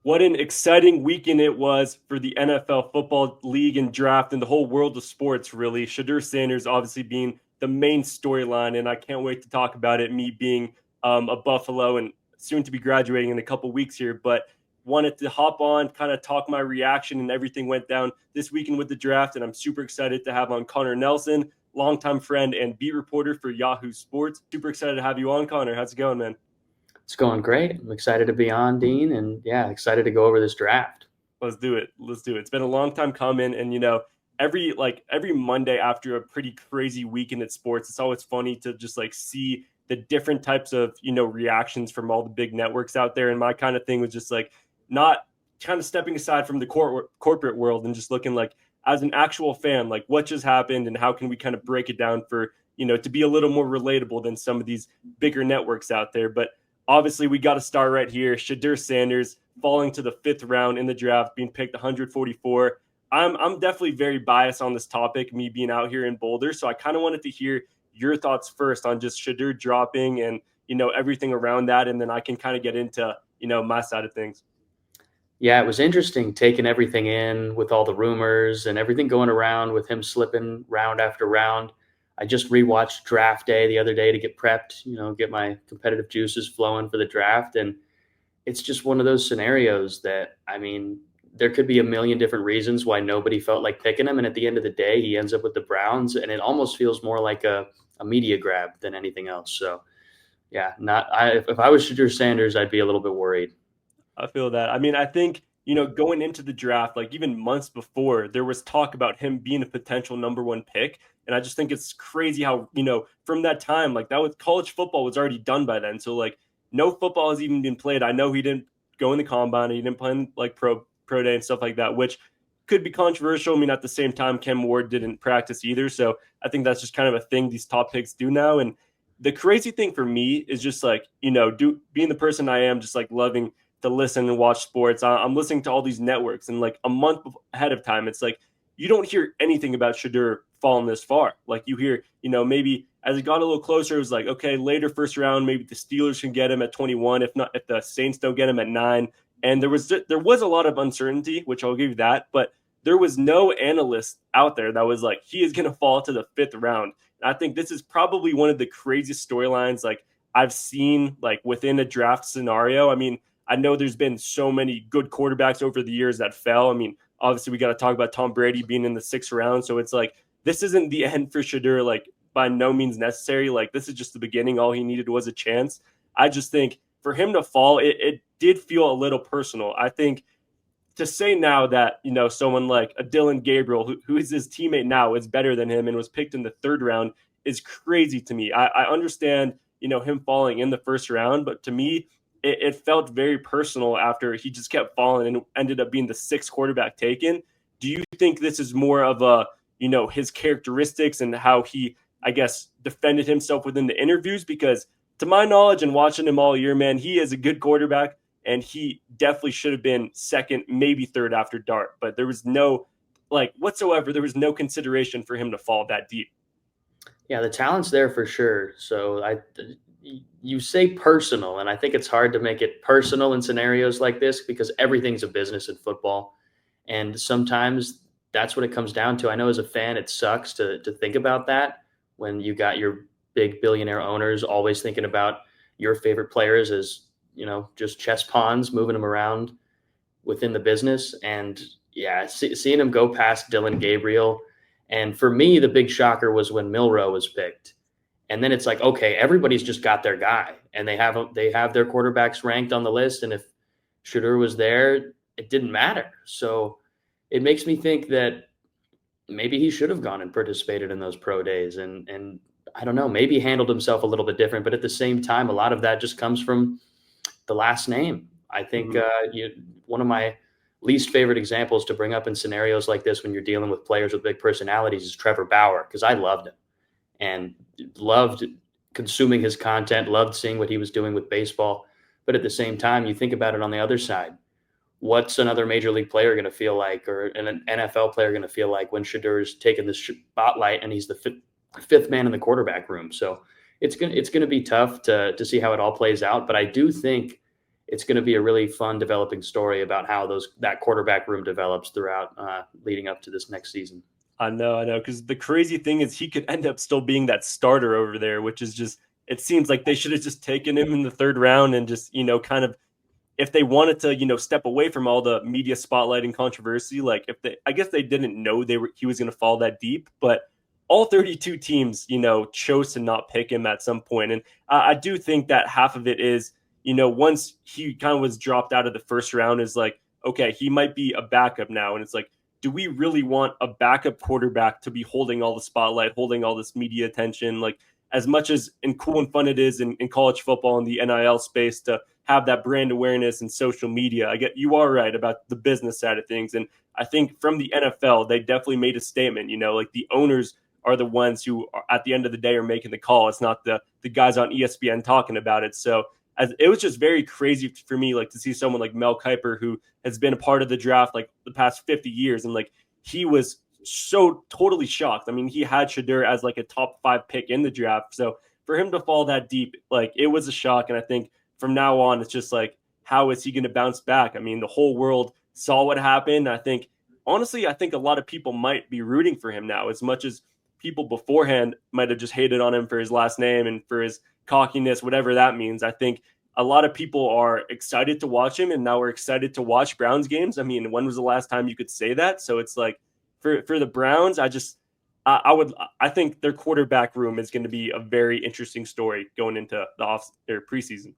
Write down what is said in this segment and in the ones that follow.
What an exciting weekend it was for the NFL Football League and draft and the whole world of sports, really. Shedeur Sanders obviously being the main storyline, and I can't wait to talk about it, me being a Buffalo and soon to be graduating in a couple weeks here. But wanted to hop on, kind of talk my reaction and everything went down this weekend with the draft. And I'm super excited to have on Connor Nelson, longtime friend and beat reporter for Yahoo Sports. Super excited to have you on, Connor. How's it going, man? It's going great. I'm excited to be on, Dean, and yeah, excited to go over this draft. Let's do it. Let's do it. It's been a long time coming, and every Monday after a pretty crazy weekend at sports, it's always funny to just like see the different types of reactions from all the big networks out there. And my kind of thing was just like not kind of stepping aside from the corporate world and just looking like as an actual fan, like what just happened and how can we kind of break it down for to be a little more relatable than some of these bigger networks out there. But obviously, we got to start right here. Shedeur Sanders falling to the fifth round in the draft, being picked 144. I'm definitely very biased on this topic, me being out here in Boulder. So I kind of wanted to hear your thoughts first on just Shedeur dropping and everything around that, and then I can kind of get into my side of things. Yeah, it was interesting taking everything in with all the rumors and everything going around with him slipping round after round. I just rewatched draft day the other day to get prepped, get my competitive juices flowing for the draft. And it's just one of those scenarios that, I mean, there could be a million different reasons why nobody felt like picking him. And at the end of the day, he ends up with the Browns. And it almost feels more like a media grab than anything else. So, yeah, if I was Shedeur Sanders, I'd be a little bit worried. I feel that. I mean, I think, going into the draft, like even months before, there was talk about him being a potential number one pick. And I just think it's crazy how, from that time, like that was college football was already done by then. So like no football has even been played. I know he didn't go in the combine, he didn't play in like pro day and stuff like that, which could be controversial. I mean, at the same time, Ken Ward didn't practice either. So I think that's just kind of a thing these top picks do now. And the crazy thing for me is just like, being the person I am, just like loving to listen and watch sports. I'm listening to all these networks, and like a month ahead of time, it's like you don't hear anything about Shedeur falling this far. Like you hear, maybe as it got a little closer, it was like, okay, later first round, maybe the Steelers can get him at 21. If not, if the Saints don't get him at 9. And there was a lot of uncertainty, which I'll give you that, but there was no analyst out there that was like he is going to fall to the fifth round. And I think this is probably one of the craziest storylines like I've seen like within a draft scenario. I mean, I know there's been so many good quarterbacks over the years that fell. I mean, obviously we got to talk about Tom Brady being in the sixth round. So it's like this isn't the end for Shedeur, like by no means necessary. Like this is just the beginning. All he needed was a chance. I just think for him to fall, it did feel a little personal. I think to say now that someone like a Dylan Gabriel, who is his teammate now, is better than him and was picked in the third round is crazy to me. I understand him falling in the first round, but to me it felt very personal after he just kept falling and ended up being the sixth quarterback taken. Do you think this is more of a his characteristics and how he, I guess, defended himself within the interviews? Because to my knowledge and watching him all year, man, he is a good quarterback and he definitely should have been second, maybe third after Dart. But there was no whatsoever. There was no consideration for him to fall that deep. Yeah, the talent's there for sure. So you say personal, and I think it's hard to make it personal in scenarios like this because everything's a business in football, and sometimes that's what it comes down to. I know as a fan, it sucks to think about that when you got your big billionaire owners always thinking about your favorite players as just chess pawns, moving them around within the business. And yeah, seeing him go past Dylan Gabriel. And for me, the big shocker was when Milrow was picked. And then it's like, okay, everybody's just got their guy, and they have their quarterbacks ranked on the list. And if Shedeur was there, it didn't matter. So it makes me think that maybe he should have gone and participated in those pro days, and I don't know, maybe handled himself a little bit different. But at the same time, a lot of that just comes from the last name. I think Mm-hmm. one of my least favorite examples to bring up in scenarios like this when you're dealing with players with big personalities is Trevor Bauer, because I loved him and loved consuming his content, loved seeing what he was doing with baseball. But at the same time, you think about it on the other side. What's another major league player going to feel like, or an NFL player going to feel like when Shedeur's taking the spotlight and he's the fifth man in the quarterback room? So it's going to be tough to see how it all plays out. But I do think it's going to be a really fun developing story about how that quarterback room develops throughout leading up to this next season. I know, because the crazy thing is he could end up still being that starter over there, which is just it seems like they should have just taken him in the third round and just kind of if they wanted to, step away from all the media spotlight and controversy, like if they, I guess they didn't know he was going to fall that deep, but all 32 teams, chose to not pick him at some point. And I do think that half of it is, once he kind of was dropped out of the first round is like, okay, he might be a backup now. And it's like, do we really want a backup quarterback to be holding all the spotlight, holding all this media attention? Like as much as and cool and fun it is in college football and the NIL space to have that brand awareness and social media. I get you are right about the business side of things. And I think from the NFL, they definitely made a statement, like the owners are the ones who are, at the end of the day are making the call. It's not the guys on ESPN talking about it. So it was just very crazy for me, like to see someone like Mel Kiper, who has been a part of the draft like the past 50 years. And like he was so totally shocked. I mean, he had Shedeur as like a top 5 pick in the draft. So for him to fall that deep, like it was a shock. And I think from now on, it's just like, how is he going to bounce back? I mean, the whole world saw what happened. I think, honestly, I think a lot of people might be rooting for him now, as much as people beforehand might have just hated on him for his last name and for his cockiness, whatever that means. I think a lot of people are excited to watch him, and now we're excited to watch Browns games. I mean, when was the last time you could say that? So it's like for the Browns, I think their quarterback room is going to be a very interesting story going into their preseason.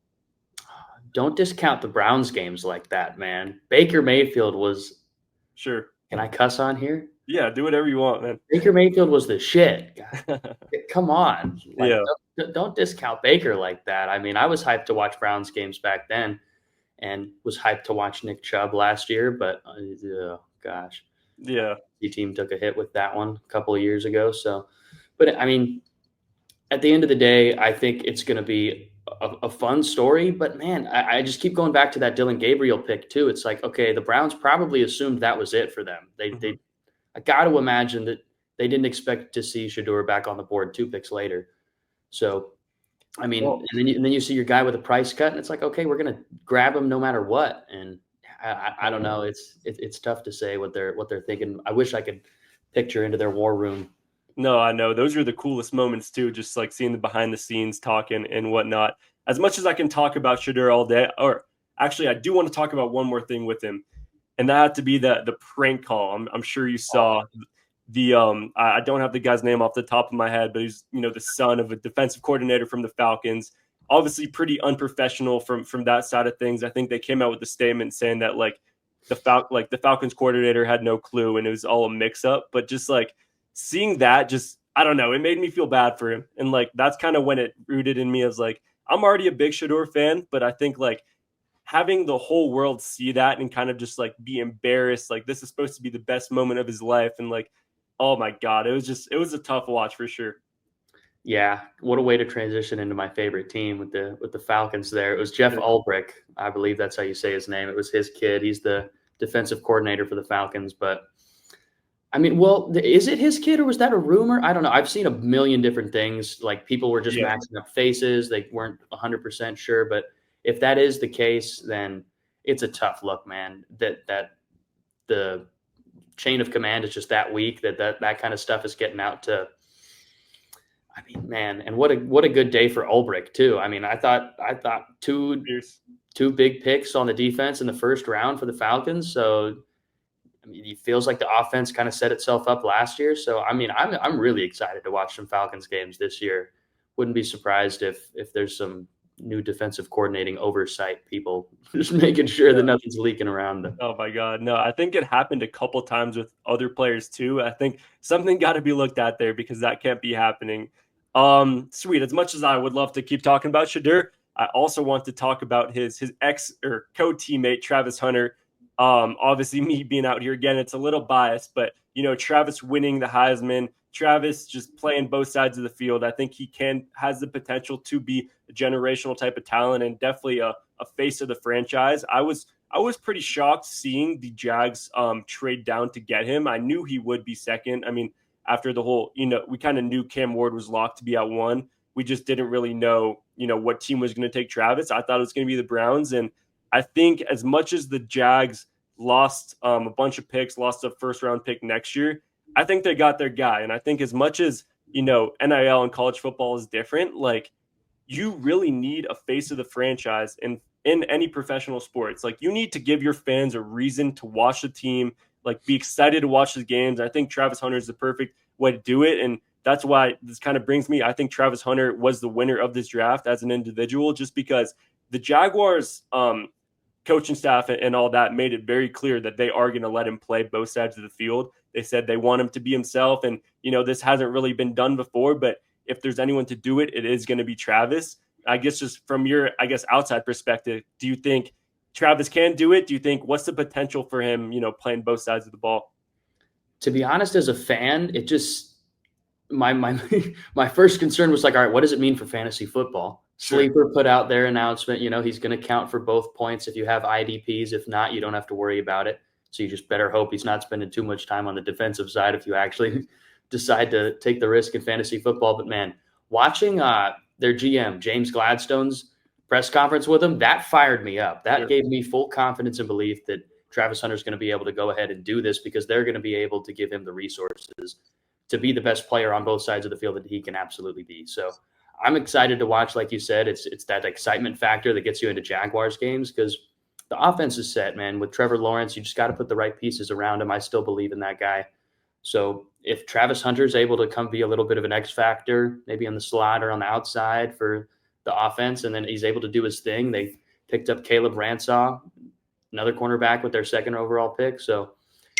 Don't discount the Browns games like that, man. Baker Mayfield was. Sure. Can I cuss on here? Yeah, do whatever you want, man. Baker Mayfield was the shit. Come on. Like, Yeah. don't discount Baker like that. I mean, I was hyped to watch Browns games back then and was hyped to watch Nick Chubb last year, but oh, gosh. Yeah. The team took a hit with that one a couple of years ago. But I mean, at the end of the day, I think it's going to be a fun story. But man, I just keep going back to that Dylan Gabriel pick too. It's like, okay, the Browns probably assumed that was it for them. I got to imagine that they didn't expect to see Shedeur back on the board 2 picks later. So, I mean, Well, and then you see your guy with a price cut, and it's like, okay, we're gonna grab him no matter what. And I don't know. It's tough to say what they're thinking. I wish I could picture into their war room. no, I know. Those are the coolest moments too, just like seeing the behind the scenes talking and whatnot. As much as I can talk about Shedeur all day, or actually I do want to talk about one more thing with him. And that had to be the prank call. I'm sure you saw the I don't have the guy's name off the top of my head, but he's the son of a defensive coordinator from the Falcons. Obviously, pretty unprofessional from that side of things. I think they came out with a statement saying that like the Falcons coordinator had no clue and it was all a mix up. But just like seeing that, just I don't know, it made me feel bad for him. And like that's kind of when it rooted in me as like I'm already a big Shedeur fan, but I think like having the whole world see that and kind of just like be embarrassed, like this is supposed to be the best moment of his life, and like, oh my god, it was a tough watch for sure. Yeah, what a way to transition into my favorite team with the Falcons. There, it was Jeff Ulbrich, I believe that's how you say his name. It was his kid. He's the defensive coordinator for the Falcons. But I mean, well, is it his kid or was that a rumor? I don't know. I've seen a million different things. Like people were just Yeah, maxing up faces. They weren't 100% sure. But if that is the case, then it's a tough look, man. That the chain of command is just that weak that kind of stuff is getting out to. I mean, man, and what a good day for Ulbrich too. I mean, I thought two big picks on the defense in the first round for the Falcons. So I mean, it feels like the offense kind of set itself up last year. So I mean, I'm really excited to watch some Falcons games this year. Wouldn't be surprised if there's some new defensive coordinating oversight people just making sure that nothing's leaking around them. Oh my god, no! I think it happened a couple times with other players too. I think something got to be looked at there because that can't be happening. Sweet. As much as I would love to keep talking about Shedeur, I also want to talk about his ex or co-teammate Travis Hunter. Obviously, me being out here again, it's a little biased, but Travis winning the Heisman, Travis just playing both sides of the field. I think he has the potential to be a generational type of talent and definitely a face of the franchise. I was pretty shocked seeing the Jags trade down to get him. I knew he would be second. I mean, after the whole, we kind of knew Cam Ward was locked to be at 1. We just didn't really know, what team was going to take Travis. I thought it was going to be the Browns, and I think as much as the Jags lost a bunch of picks, lost a first round pick next year, I think they got their guy. And I think as much as, NIL and college football is different, like you really need a face of the franchise in any professional sports. Like you need to give your fans a reason to watch the team, like be excited to watch the games. I think Travis Hunter is the perfect way to do it. And that's why this kind of brings me, I think Travis Hunter was the winner of this draft as an individual, just because the Jaguars coaching staff and all that made it very clear that they are going to let him play both sides of the field. They said they want him to be himself. And, this hasn't really been done before, but if there's anyone to do it, it is going to be Travis. I guess just from your, outside perspective, do you think Travis can do it? Do you think what's the potential for him, playing both sides of the ball? To be honest, as a fan, it just my my first concern was like, all right, what does it mean for fantasy football? Sure. Sleeper put out their announcement, he's going to count for both points if you have IDPs. If not, you don't have to worry about it. So you just better hope he's not spending too much time on the defensive side if you actually decide to take the risk in fantasy football. But man, watching their GM, James Gladstone's press conference with him, that fired me up. That Sure. gave me full confidence and belief that Travis Hunter's going to be able to go ahead and do this because they're going to be able to give him the resources to be the best player on both sides of the field that he can absolutely be. So I'm excited to watch. Like you said, it's that excitement factor that gets you into Jaguars games because the offense is set, man. With Trevor Lawrence, you just got to put the right pieces around him. I still believe in that guy. So if Travis Hunter is able to come be a little bit of an X factor, maybe on the slot or on the outside for the offense, and then he's able to do his thing. They picked up Caleb Ransaw, another cornerback with their second overall pick. So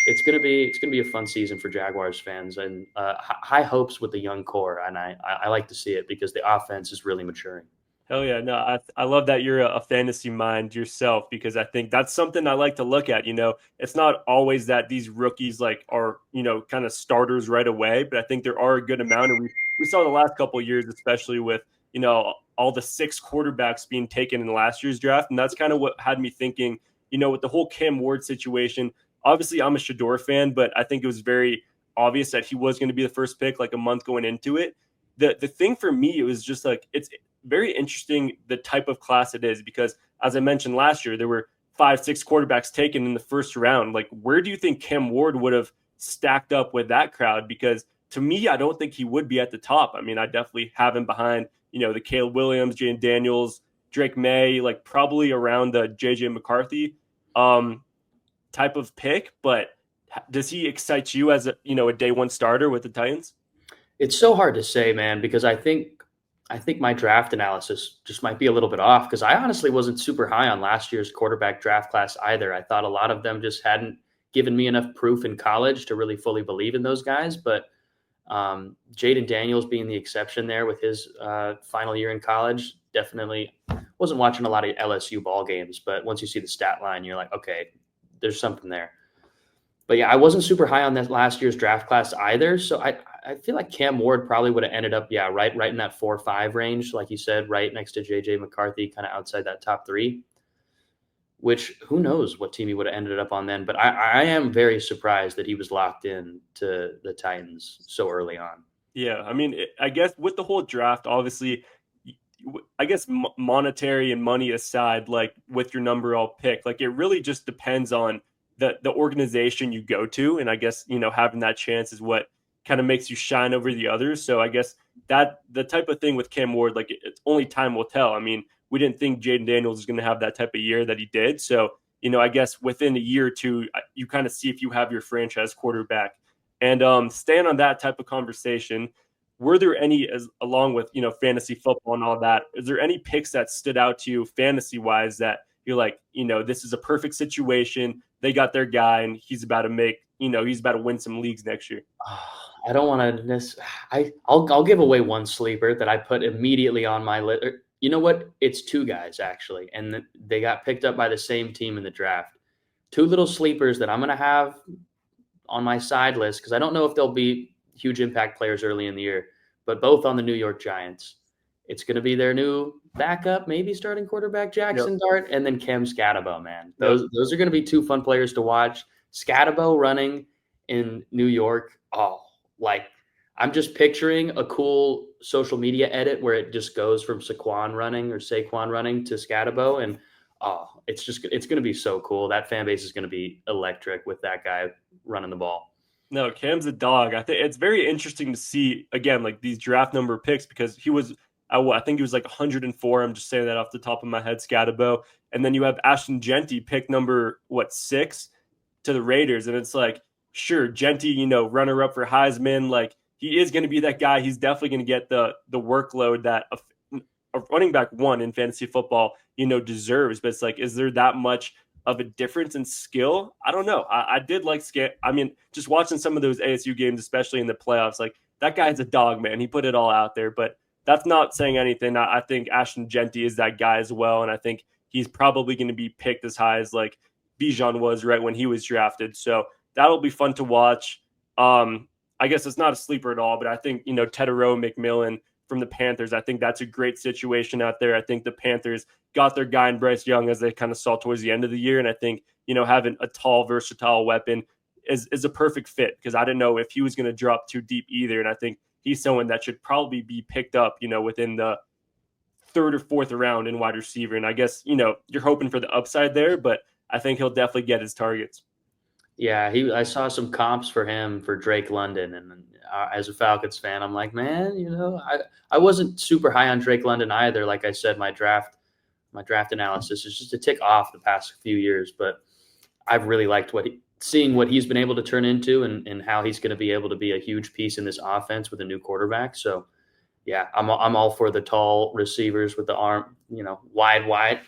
it's gonna be a fun season for Jaguars fans and high hopes with the young core. And I like to see it because the offense is really maturing. Hell yeah. No, I love that you're a fantasy mind yourself because I think that's something I like to look at. It's not always that these rookies like are, kind of starters right away, but I think there are a good amount. And we saw the last couple of years, especially with, all the 6 quarterbacks being taken in last year's draft. And that's kind of what had me thinking, with the whole Cam Ward situation. Obviously, I'm a Shedeur fan, but I think it was very obvious that he was going to be the first pick like a month going into it. The thing for me, it was just like it's very interesting the type of class it is because, as I mentioned last year, there were 5-6 quarterbacks taken in the first round. Like, where do you think Cam Ward would have stacked up with that crowd? Because to me, I don't think he would be at the top. I mean, I definitely have him behind, the Caleb Williams, Jaden Daniels, Drake May, like probably around the JJ McCarthy type of pick. But does he excite you as a day one starter with the Titans? It's so hard to say, man, because I think my draft analysis just might be a little bit off because I honestly wasn't super high on last year's quarterback draft class either. I thought a lot of them just hadn't given me enough proof in college to really fully believe in those guys. But Jaden Daniels being the exception there with his final year in college, definitely wasn't watching a lot of LSU ball games. But once you see the stat line, you're like, okay, there's something there. But yeah, I wasn't super high on that last year's draft class either. So I feel like Cam Ward probably would have ended up, right in that 4-5 range, like you said, right next to JJ McCarthy, kind of outside that top 3. Which who knows what team he would have ended up on then. But I am very surprised that he was locked in to the Titans so early on. Yeah, I mean, I guess with the whole draft, obviously, I guess monetary and money aside, like with your number all pick, like it really just depends on the organization you go to, and I guess having that chance is what kind of makes you shine over the others. So I guess that the type of thing with Cam Ward, like it's only time will tell. I mean, we didn't think Jaden Daniels was going to have that type of year that he did. So I guess within a year or two, you kind of see if you have your franchise quarterback. And staying on that type of conversation, were there any, along with fantasy football and all that, is there any picks that stood out to you fantasy wise that you're like, this is a perfect situation? They got their guy, and he's about to win some leagues next year. I don't want to miss. I'll give away one sleeper that I put immediately on my list. You know what? It's 2 guys actually, and they got picked up by the same team in the draft. 2 little sleepers that I'm going to have on my side list because I don't know if they'll be huge impact players early in the year, but both on the New York Giants. It's going to be their new backup, maybe starting quarterback Jackson Dart, and then Cam Scatabo, man. Those are going to be 2 fun players to watch. Scatabo running in New York. Oh, like I'm just picturing a cool social media edit where it just goes from Saquon running to Scatabo, and Oh, it's going to be so cool. That fan base is going to be electric with that guy running the ball. No, Cam's a dog. I think it's very interesting to see again, like these draft number picks because he was, I think he was like 104. I'm just saying that off the top of my head, Scatabo. And then you have Ashton Genty pick number what 6 to the Raiders, and it's like sure, Genty, runner up for Heisman, like he is going to be that guy. He's definitely going to get the workload that a running back one in fantasy football, deserves. But it's like, is there that much of a difference in skill? I don't know. I did like I mean, just watching some of those ASU games, especially in the playoffs, like that guy's a dog, man. He put it all out there, but that's not saying anything. I think Ashton Genty is that guy as well, and I think he's probably going to be picked as high as like Bijan was right when he was drafted. So that'll be fun to watch. I guess it's not a sleeper at all, but I think Tedero McMillan from the Panthers. I think that's a great situation out there. I think the Panthers got their guy in Bryce Young as they kind of saw towards the end of the year. And I think, having a tall, versatile weapon is a perfect fit because I didn't know if he was going to drop too deep either. And I think he's someone that should probably be picked up, within the third or fourth round in wide receiver. And I guess, you're hoping for the upside there, but I think he'll definitely get his targets. Yeah, I saw some comps for him for Drake London, and as a Falcons fan, I'm like, man, I wasn't super high on Drake London either. Like I said, my draft analysis is just a tick off the past few years, but I've really liked seeing what he's been able to turn into, and how he's going to be able to be a huge piece in this offense with a new quarterback. So, yeah, I'm all for the tall receivers with the wide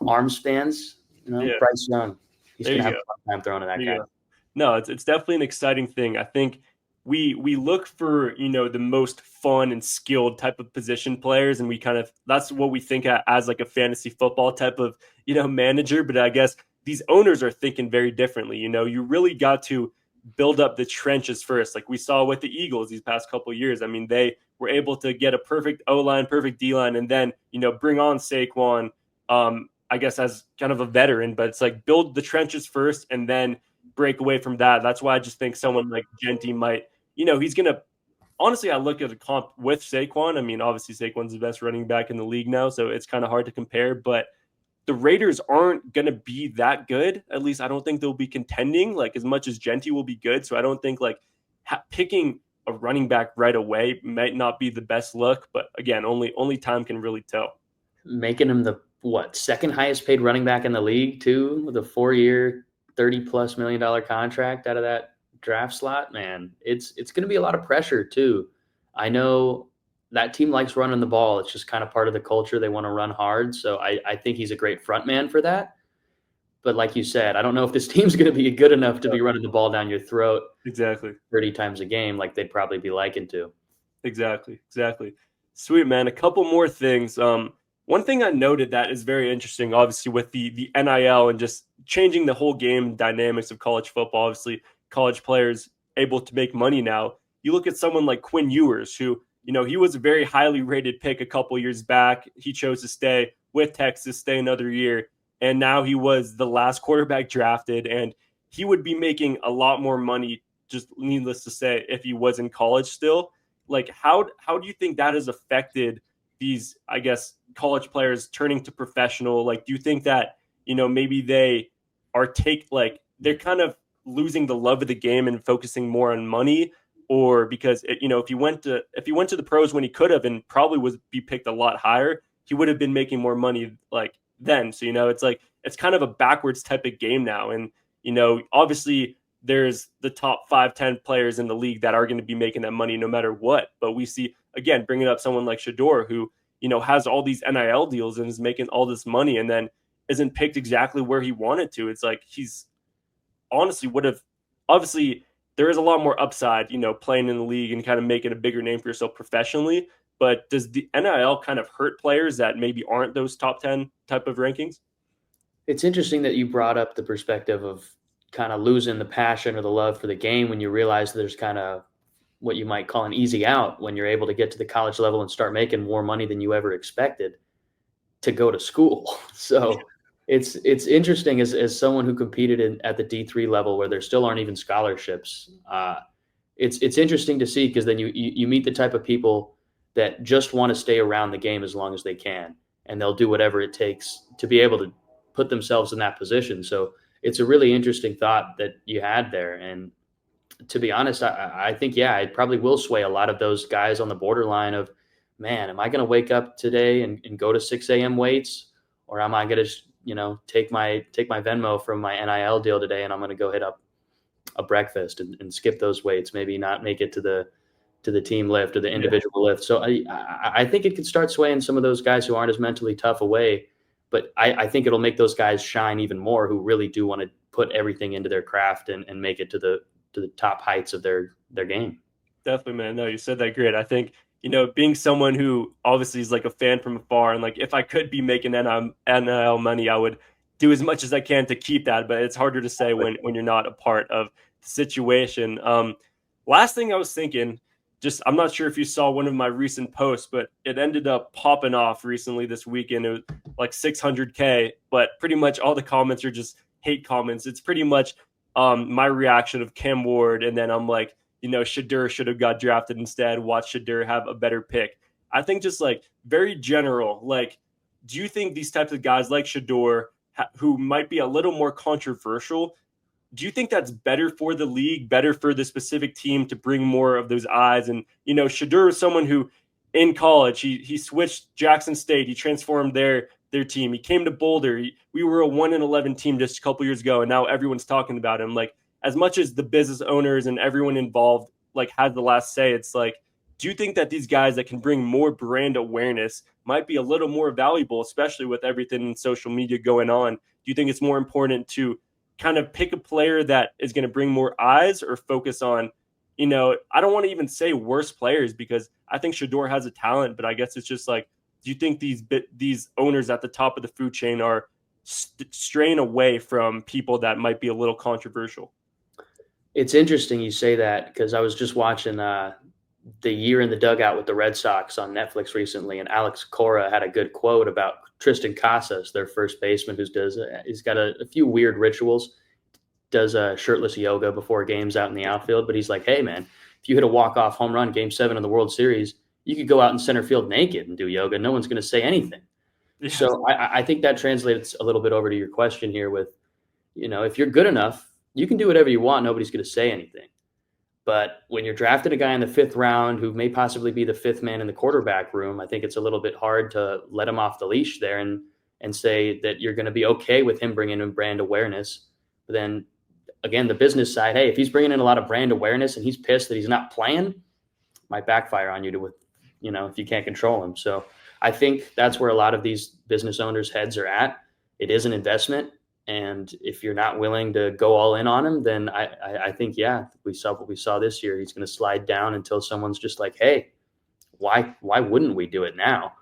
arm spans. Yeah, Bryce Young, he's there going to you have go. a fun time throwing to that There you guy. go. No, it's definitely an exciting thing. I think we look for the most fun and skilled type of position players, and we kind of that's what we think as like a fantasy football type of manager. But I guess these owners are thinking very differently. You really got to build up the trenches first, like we saw with the Eagles these past couple of years. I mean, they were able to get a perfect O line, perfect D line, and then bring on Saquon. I guess as kind of a veteran, but it's like build the trenches first and then break away from that. That's why I just think someone like Genty might, he's going to honestly, I look at a comp with Saquon. I mean, obviously Saquon's the best running back in the league now, so it's kind of hard to compare, but the Raiders aren't going to be that good. At least I don't think they'll be contending like as much as Genty will be good. So I don't think like picking a running back right away might not be the best look, but again, only time can really tell. Making him the second highest paid running back in the league too, with a 4-year, $30+ million contract out of that draft slot. Man, it's going to be a lot of pressure too. I know that team likes running the ball. It's just kind of part of the culture. They want to run hard. So I think he's a great front man for that. But like you said, I don't know if this team's going to be good enough to Yeah, be running the ball down your throat exactly. 30 times a game like they'd probably be liking to. Exactly. Sweet, man. A couple more things. One thing I noted that is very interesting, obviously, with the NIL and just changing the whole game dynamics of college football. Obviously, college players able to make money now. You look at someone like Quinn Ewers, who he was a very highly rated pick a couple years back. He chose to stay with Texas, stay another year, and now he was the last quarterback drafted, and he would be making a lot more money. Just needless to say, if he was in college still, like how do you think that has affected these, I guess, college players turning to professional? Like, do you think that maybe they are they're kind of losing the love of the game and focusing more on money, or because if he went to the pros when he could have and probably was be picked a lot higher, he would have been making more money like then. So it's like it's kind of a backwards type of game now, and obviously there's the top 5-10 players in the league that are going to be making that money no matter what. But we see, again, bringing up someone like Shedeur, who, has all these NIL deals and is making all this money and then isn't picked exactly where he wanted to. It's like he's honestly would have, obviously, there is a lot more upside, playing in the league and kind of making a bigger name for yourself professionally. But does the NIL kind of hurt players that maybe aren't those top 10 type of rankings? It's interesting that you brought up the perspective of kind of losing the passion or the love for the game when you realize there's kind of what you might call an easy out when you're able to get to the college level and start making more money than you ever expected to go to school. So it's interesting as someone who competed at the D3 level where there still aren't even scholarships. It's interesting to see because then you meet the type of people that just want to stay around the game as long as they can, and they'll do whatever it takes to be able to put themselves in that position. So it's a really interesting thought that you had there. And to be honest, I think, yeah, it probably will sway a lot of those guys on the borderline of, man, am I going to wake up today and go to 6 a.m. weights, or am I going to, take my Venmo from my NIL deal today, and I'm going to go hit up a breakfast and skip those weights, maybe not make it to the team lift or the Yeah, individual lift. So I think it could start swaying some of those guys who aren't as mentally tough away, but I think it'll make those guys shine even more who really do want to put everything into their craft and make it to the top heights of their game. definitely, man. No, you said that great. I think, being someone who obviously is like a fan from afar, and like if I could be making NIL money, I would do as much as I can to keep that. But it's harder to say when you're not a part of the situation. Last thing I was thinking, just I'm not sure if you saw one of my recent posts, but it ended up popping off recently this weekend. It was like 600K, but pretty much all the comments are just hate comments. It's pretty much my reaction of Cam Ward, and then I'm like, Shedeur should have got drafted instead. Watch Shedeur have a better pick. I think just like very general, like, do you think these types of guys like Shedeur, who might be a little more controversial, do you think that's better for the league, better for the specific team to bring more of those eyes? And, Shedeur is someone who in college, he switched Jackson State. He transformed their team. He came to Boulder. We were a 1-11 team just a couple years ago, and now everyone's talking about him. Like, as much as the business owners and everyone involved like has the last say, it's like, do you think that these guys that can bring more brand awareness might be a little more valuable, especially with everything in social media going on? Do you think it's more important to kind of pick a player that is going to bring more eyes, or focus on, I don't want to even say worse players, because I think Shedeur has a talent, but I guess it's just like, do you think these owners at the top of the food chain are straying away from people that might be a little controversial? It's interesting you say that because I was just watching the Year in the Dugout with the Red Sox on Netflix recently, and Alex Cora had a good quote about Tristan Casas, their first baseman, he's got a few weird rituals, does shirtless yoga before games out in the outfield, but he's like, hey man, if you hit a walk-off home run Game 7 of the World Series, you could go out in center field naked and do yoga. No one's going to say anything. Yes. So I think that translates a little bit over to your question here with, if you're good enough, you can do whatever you want. Nobody's going to say anything. But when you're drafting a guy in the 5th round who may possibly be the 5th man in the quarterback room, I think it's a little bit hard to let him off the leash there and say that you're going to be okay with him bringing in brand awareness. But then again, the business side, hey, if he's bringing in a lot of brand awareness and he's pissed that he's not playing, might backfire on you if you can't control him. So I think that's where a lot of these business owners' heads are at. It is an investment. And if you're not willing to go all in on him, then I think, yeah, we saw what we saw this year. He's going to slide down until someone's just like, hey, why wouldn't we do it now?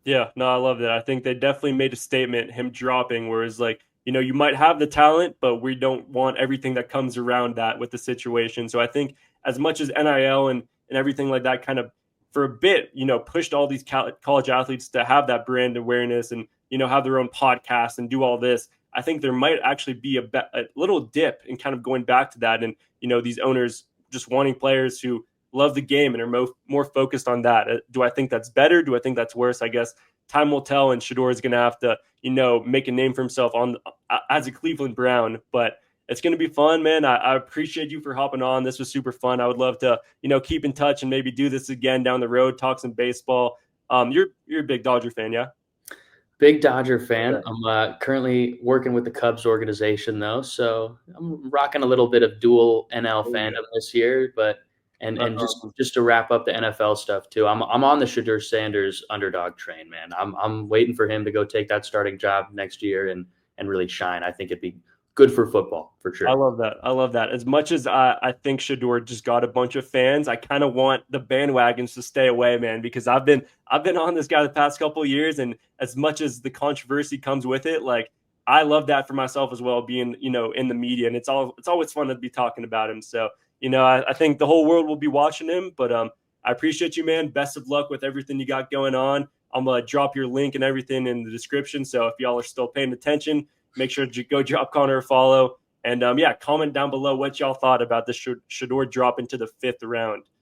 Yeah, no, I love that. I think they definitely made a statement, him dropping, whereas like, you might have the talent, but we don't want everything that comes around that with the situation. So I think as much as NIL and everything like that kind of for a bit, pushed all these college athletes to have that brand awareness and, have their own podcast and do all this, I think there might actually be a little dip in kind of going back to that. And, these owners just wanting players who love the game and are more focused on that. Do I think that's better? Do I think that's worse? I guess time will tell, and Shedeur is going to have to, make a name for himself as a Cleveland Brown. But it's going to be fun, man. I appreciate you for hopping on. This was super fun. I would love to, keep in touch and maybe do this again down the road, talk some baseball. You're a big Dodger fan, yeah? Big Dodger fan. Okay. I'm currently working with the Cubs organization though, so I'm rocking a little bit of dual NL There you fandom this year. But and go. just to wrap up the NFL stuff too, I'm on the Shedeur Sanders underdog train, man. I'm waiting for him to go take that starting job next year and really shine. I think it'd be good for football for I sure. love that. I love that. As much as I think Shedeur just got a bunch of fans, I kind of want the bandwagons to stay away, man, because I've been on this guy the past couple of years, and as much as the controversy comes with it, like I love that for myself as well, being in the media, and it's always fun to be talking about him. So I think the whole world will be watching him. But I appreciate you, man. Best of luck with everything you got going on. I'm gonna drop your link and everything in the description. So if y'all are still paying attention, make sure to go drop Connor a follow. And yeah, comment down below what y'all thought about the Shedeur drop into the 5th round.